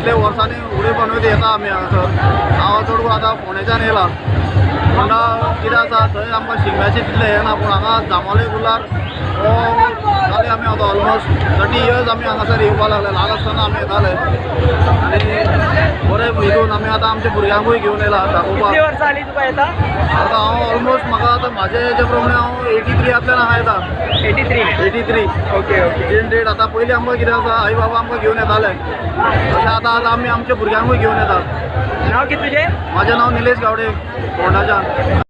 इतले वर्सांनी उडी बनवते येता आमी हांगासर. हांव चड करून आतां फोंडेच्यान येयला. फोंडा कितें आसा थंय आमकां शिगम्याचें तितलें हें ना, पूण हांगा जांबावले कुर्लार जाले आमी आतां ऑलमोस्ट 30 इयर्स आमी हांगासर येवपाक लागले. ल्हान आसतना आमी येताले आनी बरे हितून आमी आतां आमच्या भुरग्यांकूय घेवन येयला दाखोवपाक. कितली वर्सां जाली तुका येता? आतां हांव ऑलमोस्ट म्हाका आतां म्हाजे हेजे प्रमाणे हांव 83तल्यान हांगा येता. 83 ओके ओके. Till date. आतां पयलीं आमकां कितें आसा आई बाबा आमकां घेवन येताले, तशें आतां आमी आमच्या भुरग्यांकूय घेवन येता. नांव कितें तुजें? म्हाजें नांव निलेश गावडे फोंडाच्यान.